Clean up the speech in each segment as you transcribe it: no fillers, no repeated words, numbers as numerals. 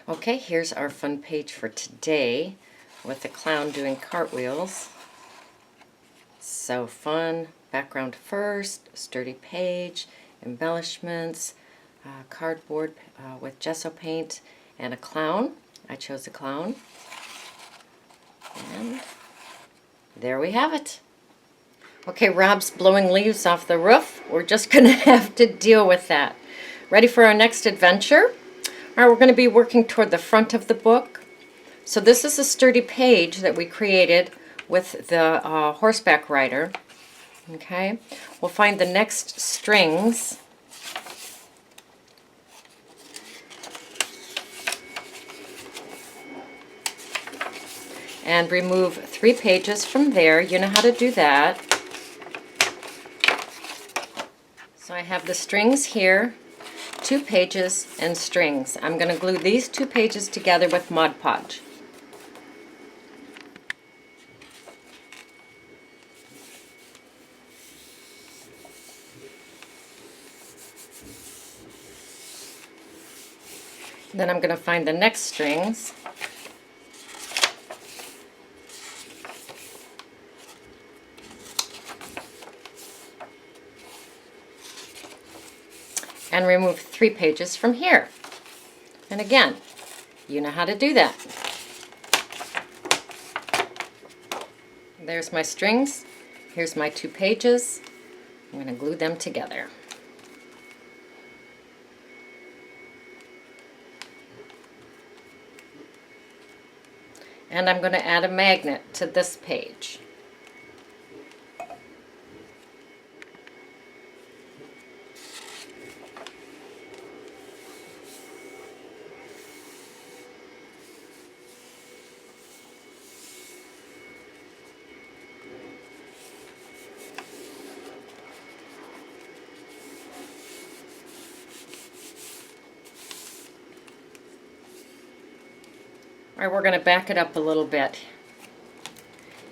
Okay, here's our fun page for today with the clown doing cartwheels. So fun. Background first, sturdy page, embellishments, cardboard with gesso paint, and a clown. I chose a clown. And there we have it. Okay, Rob's blowing leaves off the roof. We're just going to have to deal with that. Ready for our next adventure? All right, we're going to be working toward the front of the book. So this is a sturdy page that we created with the horseback rider. Okay, we'll find the next strings. And remove 3 pages from there. You know how to do that. So I have the strings here, 2 pages and strings. I'm going to glue these 2 pages together with Mod Podge. Then I'm going to find the next strings. And remove 3 pages from here. And again, you know how to do that. There's my strings. Here's my 2 pages. I'm going to glue them together. And I'm going to add a magnet to this page. All right, we're going to back it up a little bit.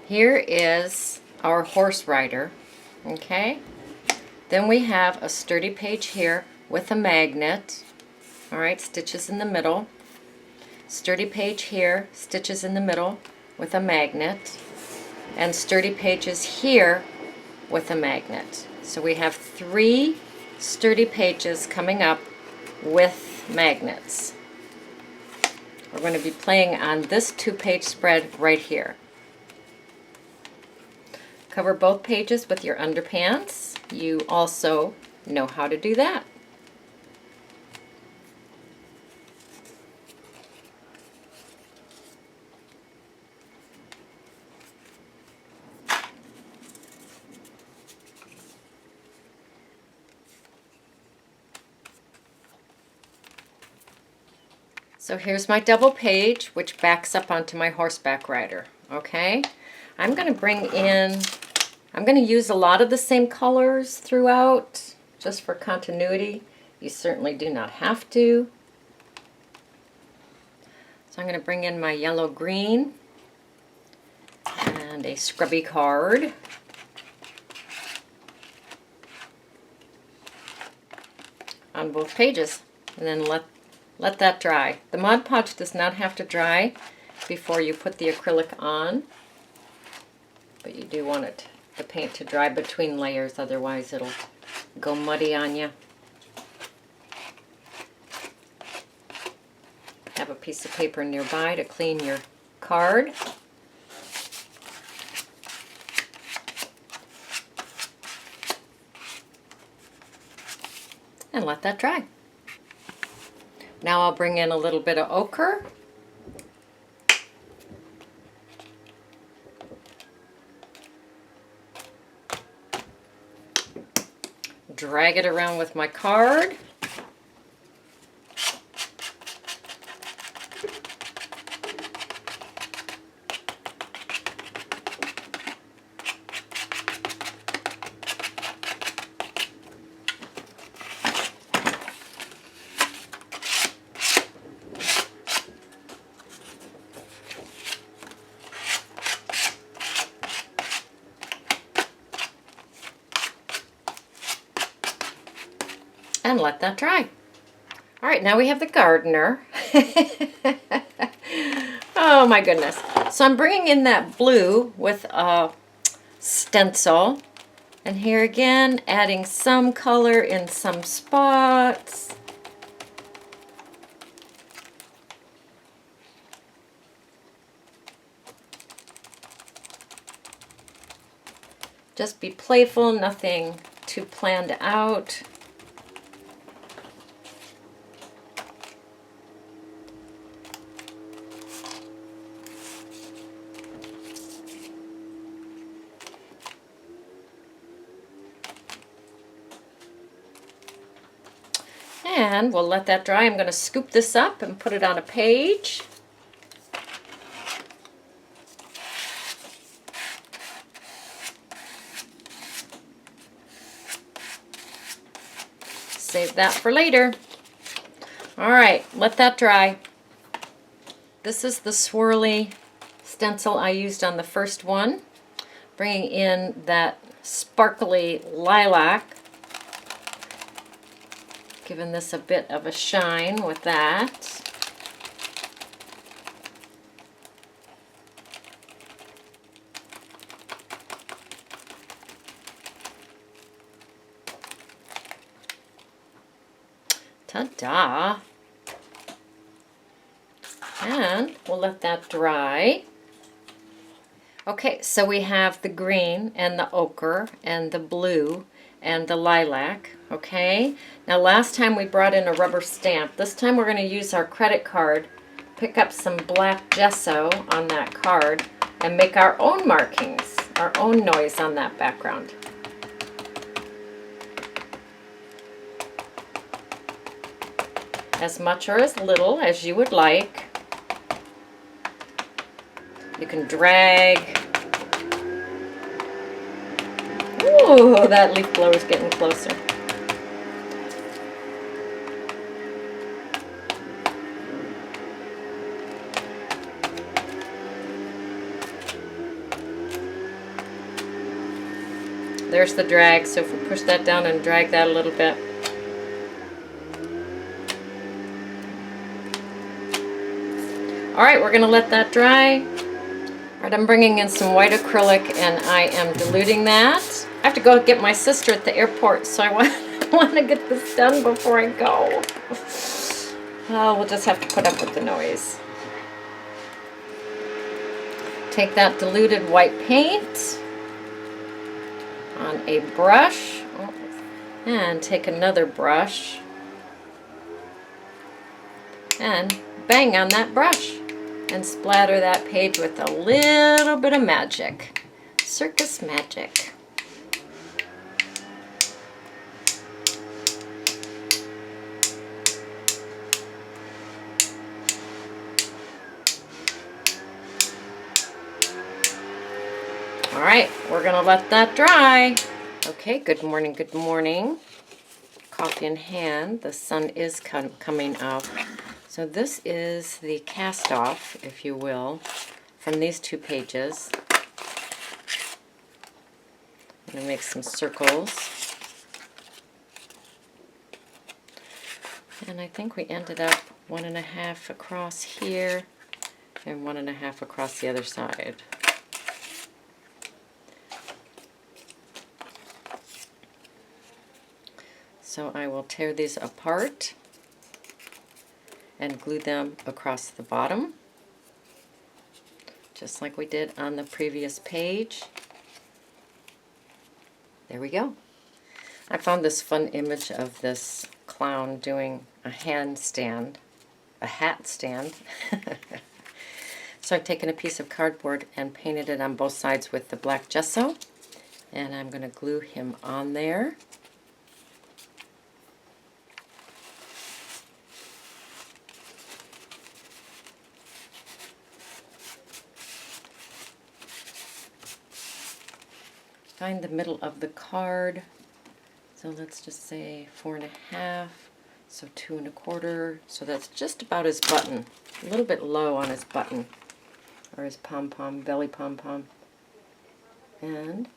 Here is our horse rider, okay? Then we have a sturdy page here with a magnet. All right, stitches in the middle. Sturdy page here, stitches in the middle with a magnet. And sturdy pages here with a magnet. So we have 3 sturdy pages coming up with magnets. We're going to be playing on this 2-page spread right here. Cover both pages with your underpants. You also know how to do that. So here's my double page, which backs up onto my horseback rider. Okay, I'm going to use a lot of the same colors throughout, just for continuity. You certainly do not have to. So I'm going to bring in my yellow green and a scrubby card. On both pages, and then let that dry. The Mod Podge does not have to dry before you put the acrylic on, but you do want the paint to dry between layers, otherwise it'll go muddy on you. Have a piece of paper nearby to clean your card. And let that dry. Now I'll bring in a little bit of ochre. Drag it around with my card. And let that dry. All right, now we have the gardener. Oh my goodness. So I'm bringing in that blue with a stencil. And here again, adding some color in some spots. Just be playful, nothing too planned out. And we'll let that dry. I'm going to scoop this up and put it on a page. Save that for later. All right, let that dry. This is the swirly stencil I used on the first one. Bringing in that sparkly lilac. Giving this a bit of a shine with that. Ta-da! And we'll let that dry. Okay, so we have the green and the ochre and the blue and the lilac, okay? Now last time we brought in a rubber stamp. This time we're going to use our credit card, pick up some black gesso on that card, and make our own markings, our own noise on that background. As much or as little as you would like. You can drag. Ooh, that leaf blower is getting closer. There's the drag, so if we push that down and drag that a little bit. All right, we're going to let that dry. All right, I'm bringing in some white acrylic and I am diluting that. I have to go get my sister at the airport, so I want to get this done before I go. Oh, we'll just have to put up with the noise. Take that diluted white paint on a brush and take another brush and bang on that brush and splatter that page with a little bit of magic. Circus magic. All right, we're gonna let that dry. Okay, good morning, good morning. Coffee in hand, the sun is coming up. So this is the cast off, if you will, from these two pages. I'm gonna make some circles. And I think we ended up 1.5 across here and 1.5 across the other side. So I will tear these apart and glue them across the bottom, just like we did on the previous page. There we go. I found this fun image of this clown doing a handstand, a hat stand. So I've taken a piece of cardboard and painted it on both sides with the black gesso, and I'm going to glue him on there. Find the middle of the card. So let's just say 4.5, so 2.25. So that's just about his button. A little bit low on his button, or his pom-pom, belly pom-pom. And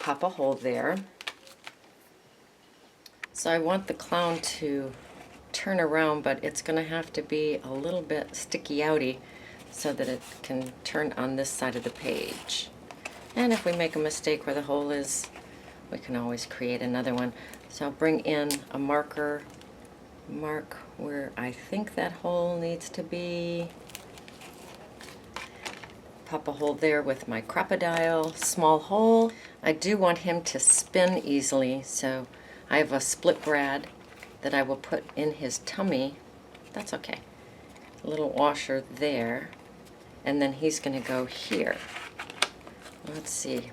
pop a hole there. So I want the clown to turn around, but it's going to have to be a little bit sticky outy so that it can turn on this side of the page. And if we make a mistake where the hole is, we can always create another one. So I'll bring in a marker, mark where I think that hole needs to be. Pop a hole there with my crocodile, small hole. I do want him to spin easily, so I have a split brad that I will put in his tummy. That's okay. A little washer there, and then he's going to go here. Let's see.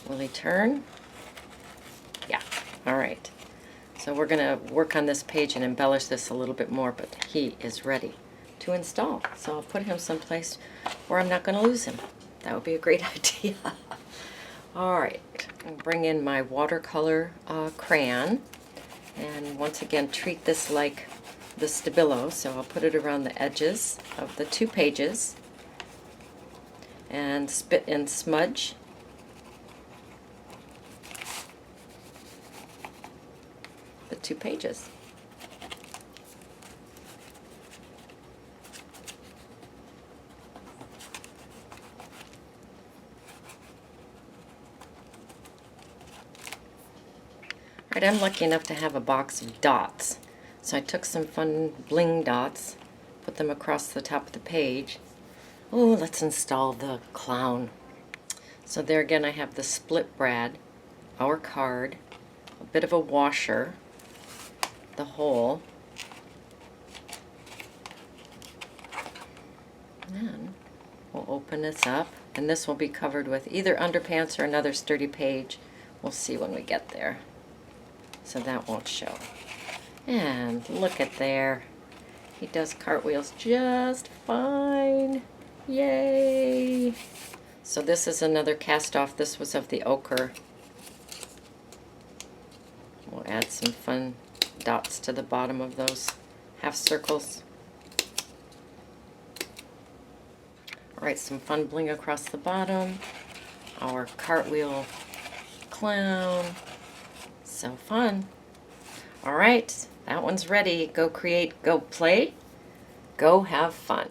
Will he turn? Yeah. All right. So we're going to work on this page and embellish this a little bit more, but he is ready to install. So I'll put him someplace where I'm not going to lose him. That would be a great idea. All right. I'll bring in my watercolor crayon, and once again treat this like the Stabilo. So I'll put it around the edges of the 2 pages and spit and smudge. The 2 pages. All right, I'm lucky enough to have a box of dots. So I took some fun bling dots, put them across the top of the page. Oh, let's install the clown. So there again I have the split brad, our card, a bit of a washer, the hole, and then we'll open this up, and this will be covered with either underpants or another sturdy page. We'll see when we get there, so that won't show. And look at there, he does cartwheels just fine. Yay! So this is another cast off. This was of the ochre. We'll add some fun dots to the bottom of those half circles. Alright, some fun bling across the bottom. Our cartwheel clown. So fun. Alright, that one's ready. Go create, go play, go have fun.